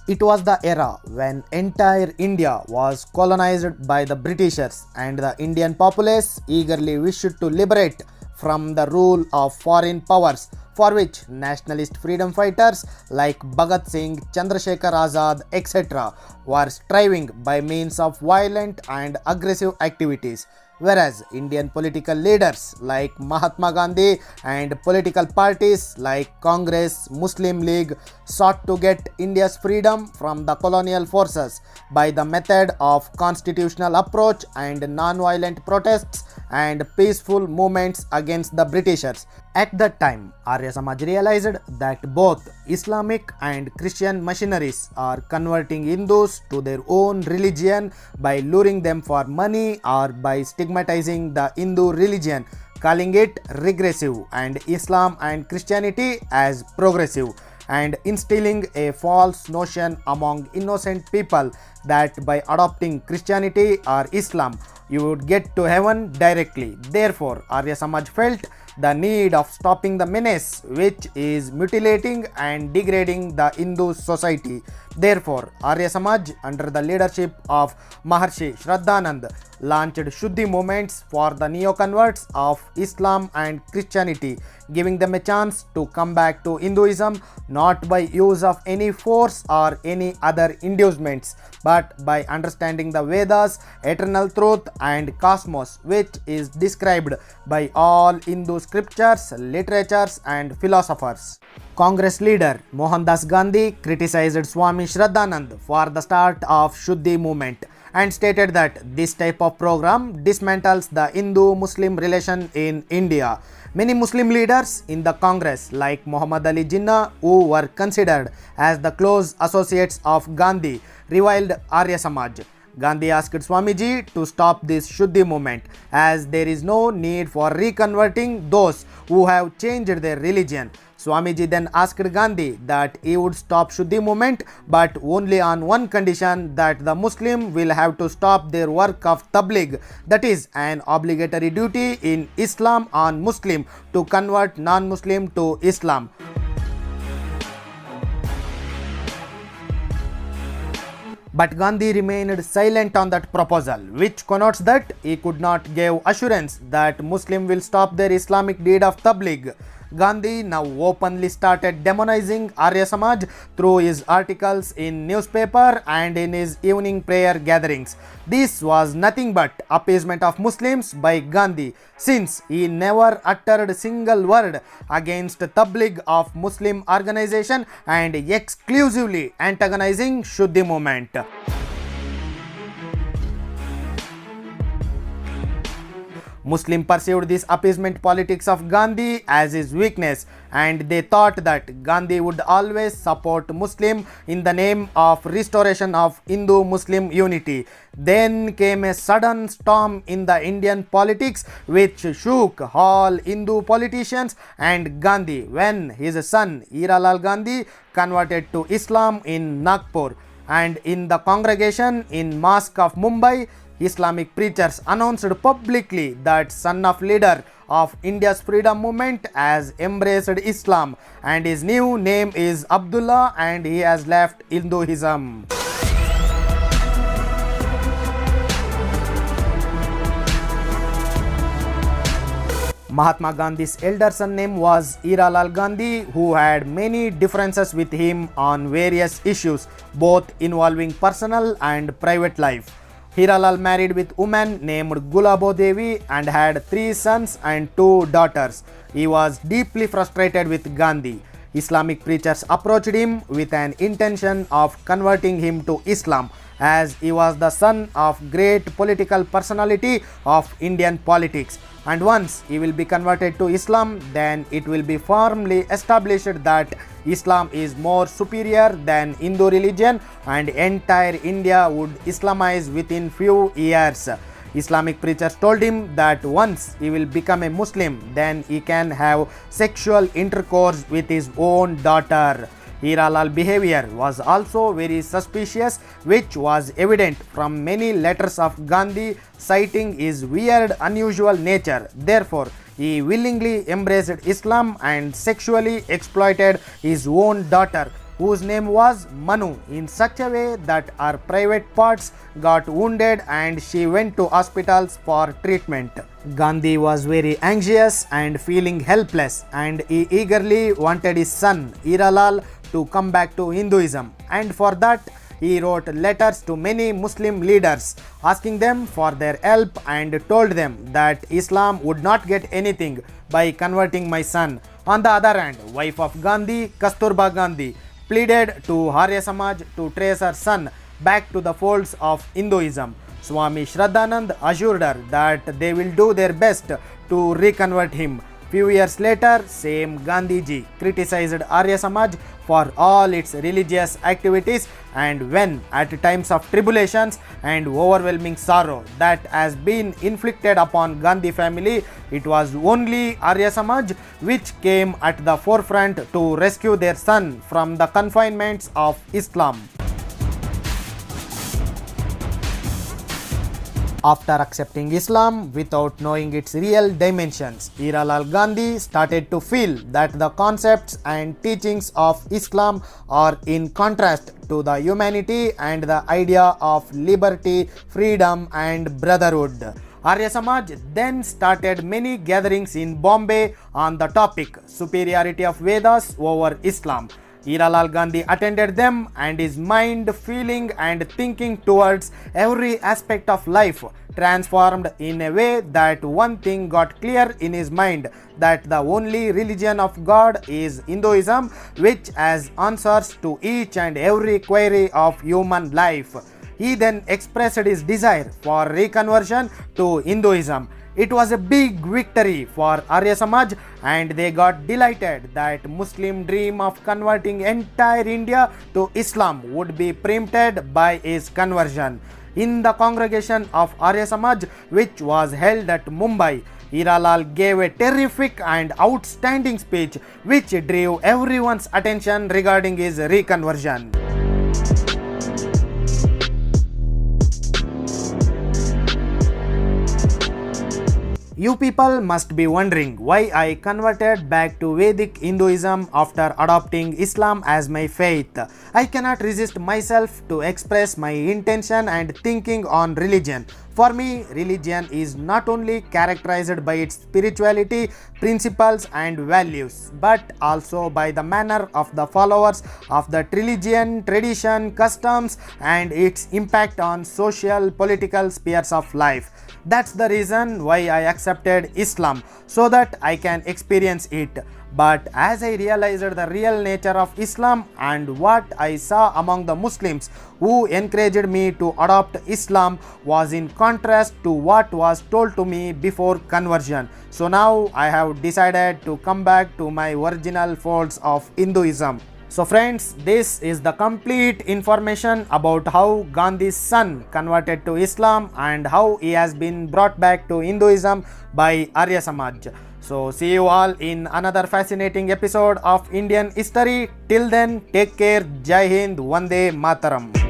It was the era when entire India was colonized by the Britishers and the Indian populace eagerly wished to liberate from the rule of foreign powers, for which nationalist freedom fighters like Bhagat Singh, Chandrasekhar Azad, etc. were striving by means of violent and aggressive activities. Whereas Indian political leaders like Mahatma Gandhi and political parties like Congress, Muslim League sought to get India's freedom from the colonial forces by the method of constitutional approach and non-violent protests and peaceful movements against the Britishers. At that time, Arya Samaj realized that both Islamic and Christian missionaries are converting Hindus to their own religion by luring them for money or by stigmatizing the Hindu religion, calling it regressive, and Islam and Christianity as progressive, and instilling a false notion among innocent people that by adopting Christianity or Islam you would get to heaven directly. Therefore, Arya Samaj felt the need of stopping the menace which is mutilating and degrading the Hindu society. Therefore, Arya Samaj, under the leadership of Maharshi Shraddhanand, launched Shuddhi movements for the neo-converts of Islam and Christianity, giving them a chance to come back to Hinduism not by use of any force or any other inducements, but by understanding the Vedas, eternal truth and cosmos, which is described by all Hindu scriptures, literatures and philosophers. Congress leader Mohandas Gandhi criticized Swami Shraddhanand for the start of Shuddhi movement and stated that this type of program dismantles the Hindu-Muslim relation in India. Many Muslim leaders in the Congress like Muhammad Ali Jinnah, who were considered as the close associates of Gandhi, reviled Arya Samaj. Gandhi asked Swamiji to stop this Shuddhi movement as there is no need for reconverting those who have changed their religion. Swamiji then asked Gandhi that he would stop Shuddhi movement but only on one condition, that the Muslim will have to stop their work of Tabligh, that is an obligatory duty in Islam on Muslim to convert non-Muslim to Islam. But Gandhi remained silent on that proposal, which connotes that he could not give assurance that Muslim will stop their Islamic deed of Tabligh. Gandhi now openly started demonizing Arya Samaj through his articles in newspaper and in his evening prayer gatherings. This was nothing but appeasement of Muslims by Gandhi, since he never uttered a single word against Tabligh of Muslim organization and exclusively antagonizing Shuddhi movement. Muslims perceived this appeasement politics of Gandhi as his weakness, and they thought that Gandhi would always support Muslim in the name of restoration of Hindu-Muslim unity. Then came a sudden storm in the Indian politics which shook all Hindu politicians and Gandhi when his son Hiralal Gandhi converted to Islam in Nagpur, and in the congregation in Mosque of Mumbai, Islamic preachers announced publicly that son of leader of India's freedom movement has embraced Islam and his new name is Abdullah and he has left Hinduism. Mahatma Gandhi's elder son name was Hiralal Gandhi, who had many differences with him on various issues, both involving personal and private life. Hiralal married with woman named Gulabo Devi and had 3 sons and 2 daughters. He was deeply frustrated with Gandhi. Islamic preachers approached him with an intention of converting him to Islam, as he was the son of great political personality of Indian politics, and once he will be converted to Islam, then it will be firmly established that Islam is more superior than Hindu religion and entire India would Islamize within few years. Islamic preachers told him that once he will become a Muslim, then he can have sexual intercourse with his own daughter. Hiralal behavior was also very suspicious, which was evident from many letters of Gandhi citing his weird, unusual nature. Therefore, he willingly embraced Islam and sexually exploited his own daughter, whose name was Manu, in such a way that her private parts got wounded and she went to hospitals for treatment. Gandhi was very anxious and feeling helpless, and he eagerly wanted his son Hiralal to come back to Hinduism, and for that he wrote letters to many Muslim leaders asking them for their help and told them that Islam would not get anything by converting my son. On the other hand, wife of Gandhi, Kasturba Gandhi, pleaded to Arya Samaj to trace her son back to the folds of Hinduism. Swami Shraddhanand assured her that they will do their best to reconvert him. Few years later, same Gandhiji criticized Arya Samaj for all its religious activities, and when at times of tribulations and overwhelming sorrow that has been inflicted upon Gandhi family, it was only Arya Samaj which came at the forefront to rescue their son from the confinements of Islam. After accepting Islam without knowing its real dimensions, Hiralal Gandhi started to feel that the concepts and teachings of Islam are in contrast to the humanity and the idea of liberty, freedom and brotherhood. Arya Samaj then started many gatherings in Bombay on the topic superiority of Vedas over Islam. Hiralal Gandhi attended them, and his mind, feeling and thinking towards every aspect of life transformed in a way that one thing got clear in his mind, that the only religion of God is Hinduism, which has answers to each and every query of human life. He then expressed his desire for reconversion to Hinduism. It was a big victory for Arya Samaj, and they got delighted that Muslim dream of converting entire India to Islam would be preempted by his conversion. In the congregation of Arya Samaj, which was held at Mumbai, Hiralal gave a terrific and outstanding speech which drew everyone's attention regarding his reconversion. You people must be wondering why I converted back to Vedic Hinduism after adopting Islam as my faith. I cannot resist myself to express my intention and thinking on religion. For me, religion is not only characterized by its spirituality, principles and values, but also by the manner of the followers of that religion, tradition, customs and its impact on social, political spheres of life. That's the reason why I accepted Islam, so that I can experience it. But as I realized the real nature of Islam and what I saw among the Muslims who encouraged me to adopt Islam was in contrast to what was told to me before conversion. So now I have decided to come back to my original folds of Hinduism. So friends, this is the complete information about how Gandhi's son converted to Islam and how he has been brought back to Hinduism by Arya Samaj. So see you all in another fascinating episode of Indian history. Till then, take care. Jai Hind. Vande Mataram.